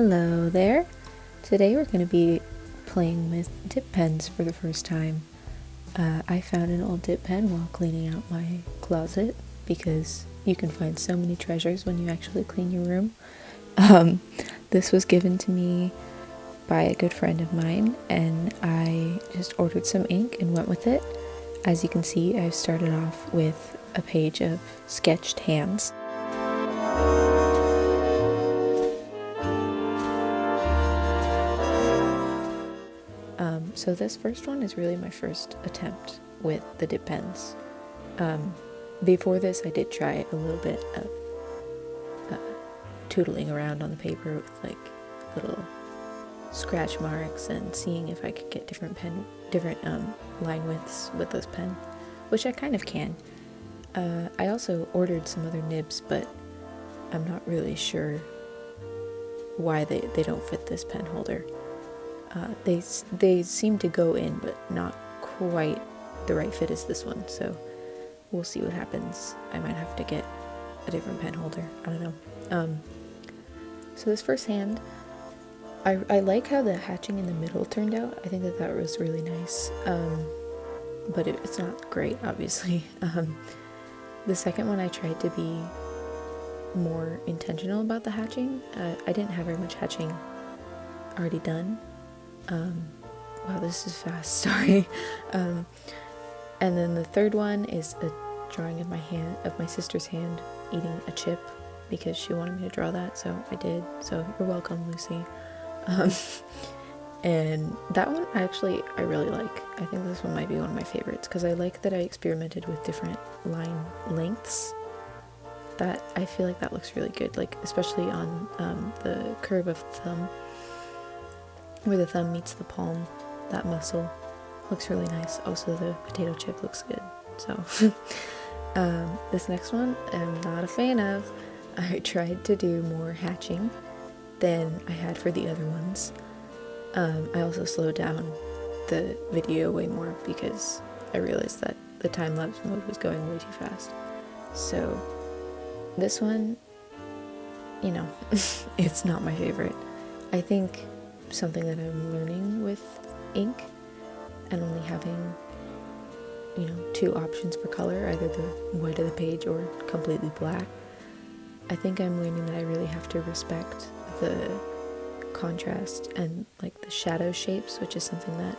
Hello there. Today we're going to be playing with dip pens for the first time. I found an old dip pen while cleaning out my closet because you can find so many treasures when you actually clean your room. This was given to me by a good friend of mine, and I just ordered some ink and went with it. As you can see, I've started off with a page of sketched hands. So this first one is really my first attempt with the dip pens. Before this, I did try a little bit of tootling around on the paper with like little scratch marks and seeing if I could get different line widths with this pen, which I kind of can. I also ordered some other nibs, but I'm not really sure why they don't fit this pen holder. They seem to go in, but not quite the right fit as this one, so we'll see what happens. I might have to get a different pen holder, I don't know. So this first hand, I like how the hatching in the middle turned out. I think that was really nice, but it's not great, obviously. The second one I tried to be more intentional about the hatching. I didn't have very much hatching already done. Wow, this is fast, sorry. And then the third one is a drawing of my sister's hand eating a chip because she wanted me to draw that, so I did. So you're welcome, Lucy. And that one I really like. I think this one might be one of my favorites because I like that I experimented with different line lengths. That I feel like that looks really good, like especially on the curve of thumb, where the thumb meets the palm. That muscle looks really nice. Also, the potato chip looks good. So this next one I'm not a fan of. I tried to do more hatching than I had for the other ones. I also slowed down the video way more because I realized that the time-lapse mode was going way too fast. So this one, it's not my favorite. I think something that I'm learning with ink and only having, two options per color, either the white of the page or completely black. I think I'm learning that I really have to respect the contrast and like the shadow shapes, which is something that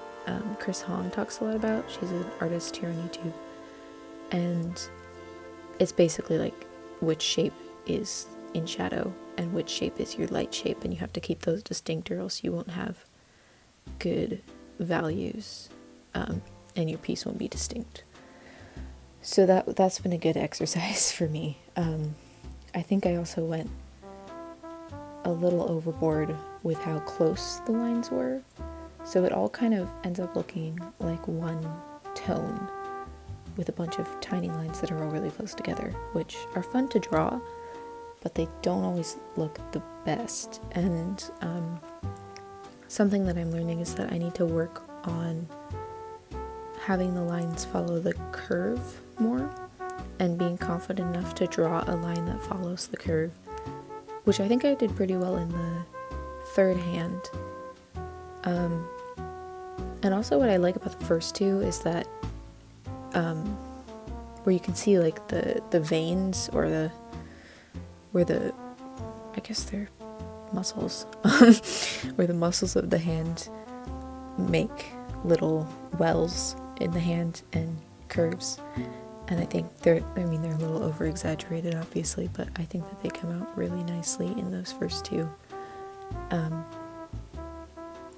Chris Hong talks a lot about. She's an artist here on YouTube, and it's basically like which shape is in shadow and which shape is your light shape, and you have to keep those distinct or else you won't have good values, and your piece won't be distinct. So that's been a good exercise for me. I think I also went a little overboard with how close the lines were, so it all kind of ends up looking like one tone with a bunch of tiny lines that are all really close together, which are fun to draw, but they don't always look the best. And something that I'm learning is that I need to work on having the lines follow the curve more and being confident enough to draw a line that follows the curve, which I think I did pretty well in the third hand. And also what I like about the first two is that where you can see like the veins or I guess they're muscles, where the muscles of the hand make little wells in the hand and curves. And I think they're a little over exaggerated, obviously, but I think that they come out really nicely in those first two. And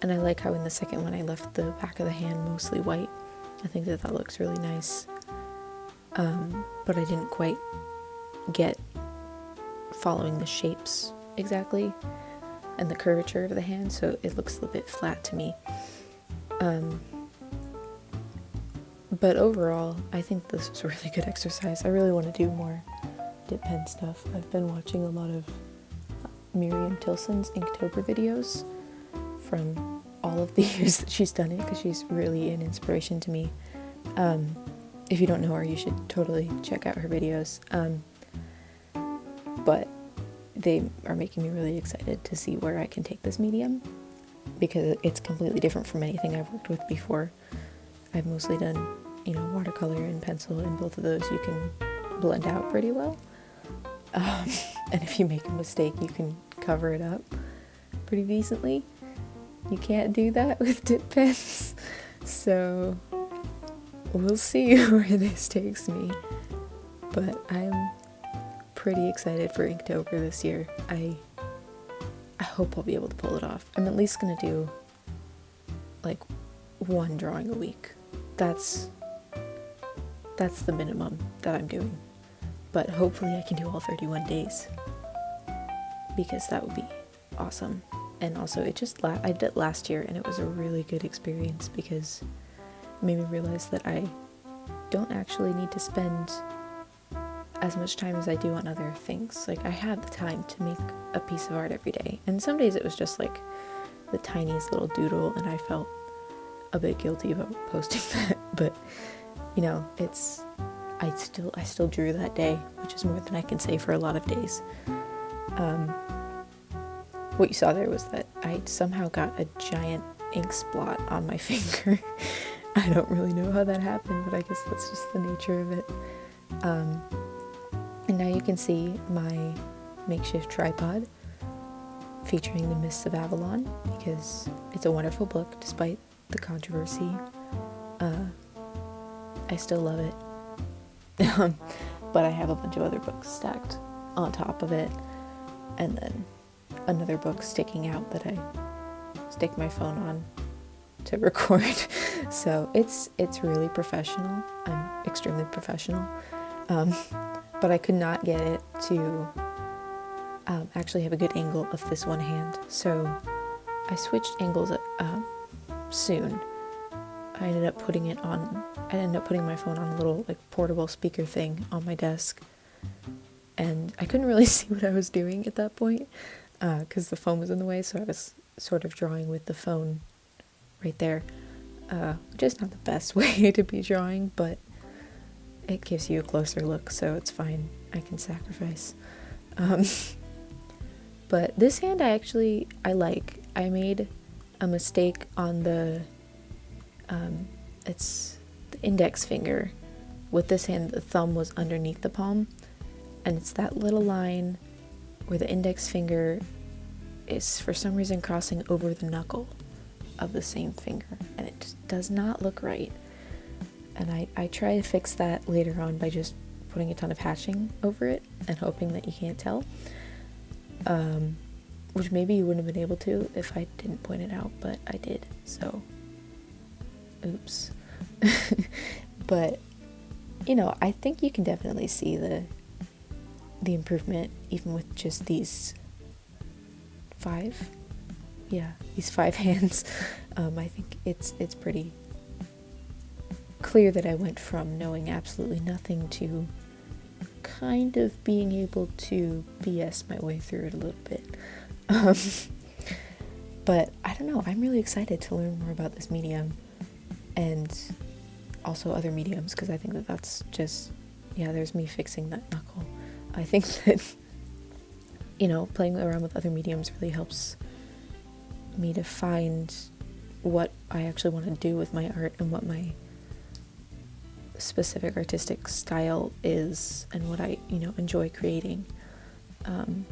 I like how in the second one I left the back of the hand mostly white. I think that looks really nice. But I didn't quite get following the shapes exactly and the curvature of the hand, so it looks a little bit flat to me. But overall, I think this was a really good exercise. I really want to do more dip pen stuff. I've been watching a lot of Miriam Tilson's Inktober videos from all of the years that she's done it, because she's really an inspiration to me. If you don't know her, you should totally check out her videos. But they are making me really excited to see where I can take this medium, because it's completely different from anything I've worked with before. I've mostly done, watercolor and pencil, and both of those you can blend out pretty well. And if you make a mistake, you can cover it up pretty decently. You can't do that with dip pens. So we'll see where this takes me. But I'm pretty excited for Inktober this year. I hope I'll be able to pull it off. I'm at least gonna do like one drawing a week. That's the minimum that I'm doing. But hopefully I can do all 31 days, because that would be awesome. And also I did it last year, and it was a really good experience because it made me realize that I don't actually need to spend as much time as I do on other things. Like, I have the time to make a piece of art every day, and some days it was just like the tiniest little doodle, and I felt a bit guilty about posting that. But I still drew that day, which is more than I can say for a lot of days. What you saw there was that I somehow got a giant ink splot on my finger. I don't really know how that happened, but I guess that's just the nature of it. And now you can see my makeshift tripod featuring The Mists of Avalon, because it's a wonderful book despite the controversy. I still love it. But I have a bunch of other books stacked on top of it, and then another book sticking out that I stick my phone on to record. So it's really professional. I'm extremely professional. But I could not get it to actually have a good angle of this one hand. So I switched angles soon. I ended up putting my phone on a little like portable speaker thing on my desk, and I couldn't really see what I was doing at that point because the phone was in the way, so I was sort of drawing with the phone right there, which is not the best way to be drawing, but it gives you a closer look, so it's fine. I can sacrifice. But this hand I like. I made a mistake on it's the index finger. With this hand, the thumb was underneath the palm, and it's that little line where the index finger is for some reason crossing over the knuckle of the same finger, and it just does not look right. And I try to fix that later on by just putting a ton of hatching over it and hoping that you can't tell, which maybe you wouldn't have been able to if I didn't point it out, but I did, so oops. But I think you can definitely see the improvement even with just these 5 hands. I think it's pretty clear that I went from knowing absolutely nothing to kind of being able to BS my way through it a little bit. But I don't know, I'm really excited to learn more about this medium and also other mediums, because I think that that's just, there's me fixing that knuckle. I think that, playing around with other mediums really helps me to find what I actually want to do with my art and what my specific artistic style is and what I, enjoy creating. And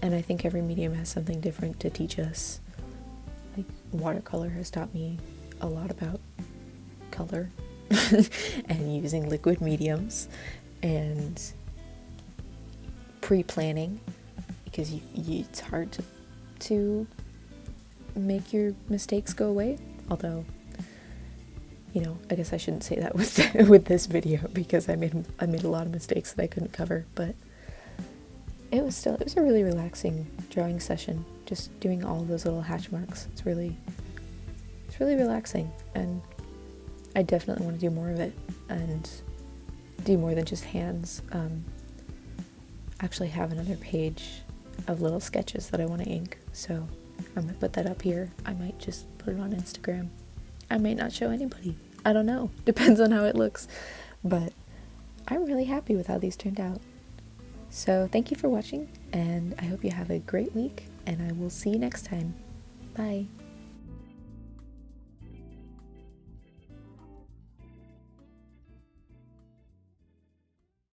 I think every medium has something different to teach us. Like, watercolor has taught me a lot about color and using liquid mediums and pre-planning, because it's hard to make your mistakes go away. Although, I guess I shouldn't say that with this video, because I made a lot of mistakes that I couldn't cover, but it was a really relaxing drawing session, just doing all of those little hatch marks. It's really relaxing, and I definitely want to do more of it and do more than just hands. Actually have another page of little sketches that I want to ink, so I'm gonna put that up here. I might just put it on Instagram. I might not show anybody. I don't know. Depends on how it looks. But I'm really happy with how these turned out. So thank you for watching, and I hope you have a great week, and I will see you next time. Bye.